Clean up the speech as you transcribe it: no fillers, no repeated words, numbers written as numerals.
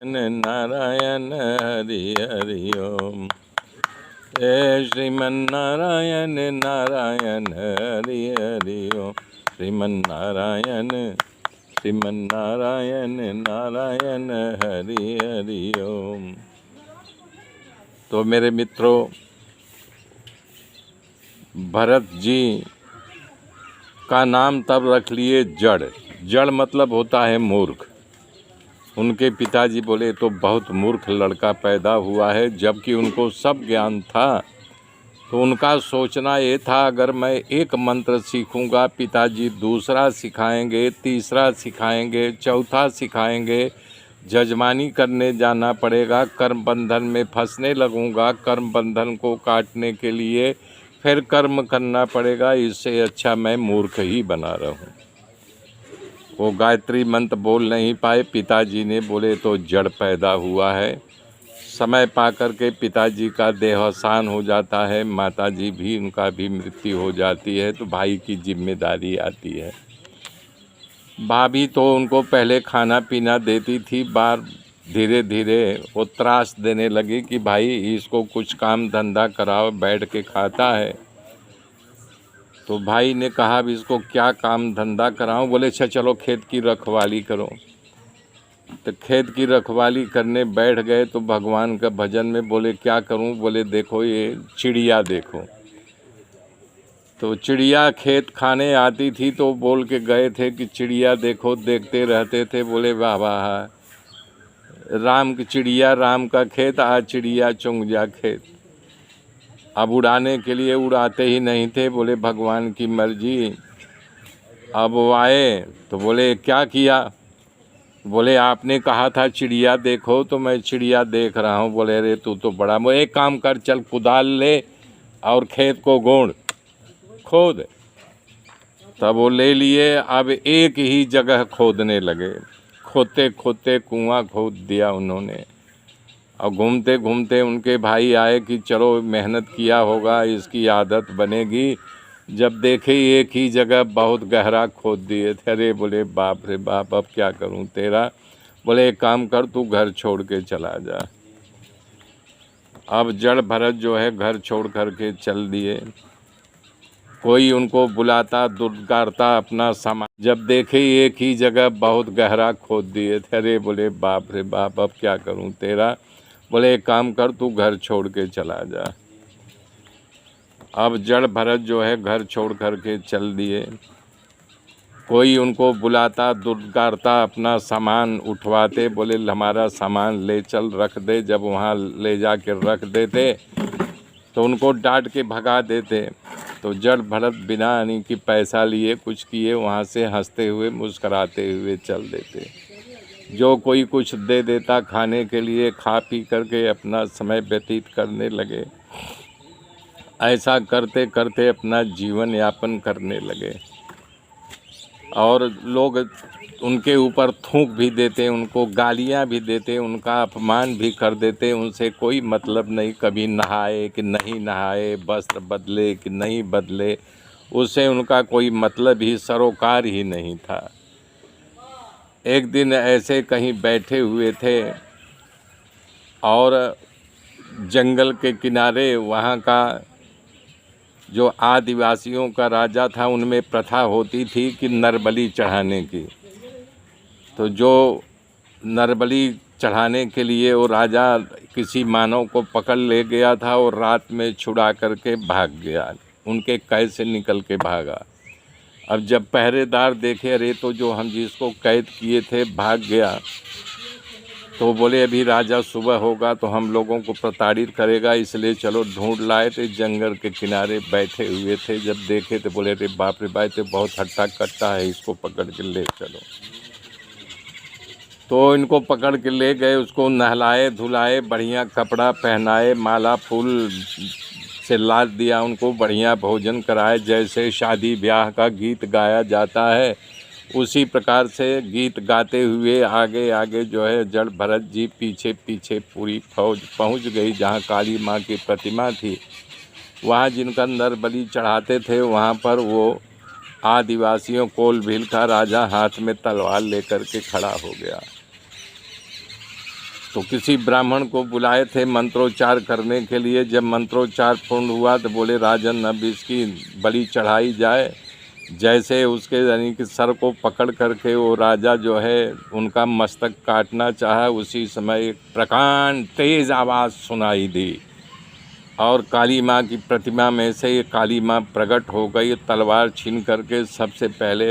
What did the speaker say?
नारायण हरि हरि ओम। हे श्रीमन्नारायण नारायण हरि हरि ओम। श्रीमन्नारायण श्रीमन्नारायण नारायण हरि हरि ओम। तो मेरे मित्रों, भरत जी का नाम तब रख लिए जड़। जड़ मतलब होता है मूर्ख। उनके पिताजी बोले तो बहुत मूर्ख लड़का पैदा हुआ है, जबकि उनको सब ज्ञान था। तो उनका सोचना ये था, अगर मैं एक मंत्र सीखूंगा, पिताजी दूसरा सिखाएंगे, तीसरा सिखाएंगे, चौथा सिखाएंगे, जजमानी करने जाना पड़ेगा, कर्म बंधन में फंसने लगूंगा, कर्म बंधन को काटने के लिए फिर कर्म करना पड़ेगा, इससे अच्छा मैं मूर्ख ही बना रहूं। वो गायत्री मंत्र बोल नहीं पाए। पिताजी ने बोले तो जड़ पैदा हुआ है। समय पा कर के पिताजी का देहावसान हो जाता है, माताजी भी उनका भी मृत्यु हो जाती है, तो भाई की जिम्मेदारी आती है। भाभी तो उनको पहले खाना पीना देती थी, बार धीरे धीरे वो त्रास देने लगी कि भाई इसको कुछ काम धंधा कराओ, बैठ के खाता है। तो भाई ने कहा अब इसको क्या काम धंधा कराऊं? बोले अच्छा चलो खेत की रखवाली करो। तो खेत की रखवाली करने बैठ गए तो भगवान का भजन में बोले क्या करूं? बोले देखो ये चिड़िया देखो। तो चिड़िया खेत खाने आती थी तो बोल के गए थे कि चिड़िया देखो, देखते रहते थे। बोले वाह वाह, राम की चिड़िया राम का खेत, आज चिड़िया चुंग जा खेत। अब उड़ाने के लिए उड़ाते ही नहीं थे। बोले भगवान की मर्जी। अब वो आए तो बोले क्या किया? बोले आपने कहा था चिड़िया देखो तो मैं चिड़िया देख रहा हूँ। बोले अरे तू तो बड़ा, वो एक काम कर, चल कुदाल ले और खेत को गोंड खोद। तब वो ले लिए। अब एक ही जगह खोदने लगे। खोदते खोदते कुआं खोद दिया उन्होंने। और घूमते घूमते उनके भाई आए कि चलो मेहनत किया होगा, इसकी आदत बनेगी। जब देखे एक ही जगह बहुत गहरा खोद दिए थे। अरे बोले बाप रे बाप, अब क्या करूं तेरा? बोले एक काम कर, तू घर छोड़ के चला जा। अब जड़ भरत जो है घर छोड़ कर के चल दिए। कोई उनको बुलाता दुर्गारता अपना सामान, जब देखे एक ही जगह बहुत गहरा खोद दिए थे। अरे बोले बाप रे बाप, अब क्या करूं तेरा? बोले एक काम कर, तू घर छोड़ के चला जा। अब जड़ भरत जो है घर छोड़ कर के चल दिए। कोई उनको बुलाता दुर्गारता अपना सामान उठवाते। बोले हमारा सामान ले चल, रख दे। जब वहाँ ले जा कर रख देते तो उनको डांट के भगा देते। तो जड़ भरत बिना यानी कि पैसा लिए कुछ किए वहाँ से हंसते हुए मुस्कराते हुए चल देते। जो कोई कुछ दे देता खाने के लिए, खा पी करके अपना समय व्यतीत करने लगे। ऐसा करते करते अपना जीवन यापन करने लगे। और लोग उनके ऊपर थूक भी देते, उनको गालियां भी देते, उनका अपमान भी कर देते। उनसे कोई मतलब नहीं, कभी नहाए कि नहीं नहाए, वस्त्र बदले कि नहीं बदले, उससे उनका कोई मतलब ही सरोकार ही नहीं था। एक दिन ऐसे कहीं बैठे हुए थे और जंगल के किनारे वहाँ का जो आदिवासियों का राजा था, उनमें प्रथा होती थी कि नरबलि चढ़ाने की। तो जो नरबलि चढ़ाने के लिए वो राजा किसी मानव को पकड़ ले गया था और रात में छुड़ा करके भाग गया, उनके कैद से निकल के भागा। अब जब पहरेदार देखे अरे तो जो हम जिसको कैद किए थे भाग गया, तो बोले अभी राजा सुबह होगा तो हम लोगों को प्रताड़ित करेगा, इसलिए चलो ढूंढ लाए थे। जंगल के किनारे बैठे हुए थे, जब देखे तो बोले अरे बाप रे भाई तो बहुत हट्टा कट्टा है, इसको पकड़ के ले चलो। तो इनको पकड़ के ले गए, उसको नहलाए धुलाए, बढ़िया कपड़ा पहनाए, माला फूल से लाद दिया, उनको बढ़िया भोजन कराए। जैसे शादी ब्याह का गीत गाया जाता है उसी प्रकार से गीत गाते हुए आगे आगे जो है जड़ भरत जी पीछे पीछे पूरी फौज पहुंच गई जहां काली माँ की प्रतिमा थी। वहां जिनका नरबलि चढ़ाते थे वहां पर वो आदिवासियों कोल भील का राजा हाथ में तलवार लेकर के खड़ा हो गया। तो किसी ब्राह्मण को बुलाए थे मंत्रोच्चार करने के लिए। जब मंत्रोच्चार पूर्ण हुआ तो बोले राजन अब इसकी बलि चढ़ाई जाए। जैसे उसके यानी कि सर को पकड़ करके वो राजा जो है उनका मस्तक काटना चाहा, उसी समय एक प्रकांड तेज़ आवाज़ सुनाई दी और काली माँ की प्रतिमा में से ये काली माँ प्रकट हो गई। तलवार छीन करके सबसे पहले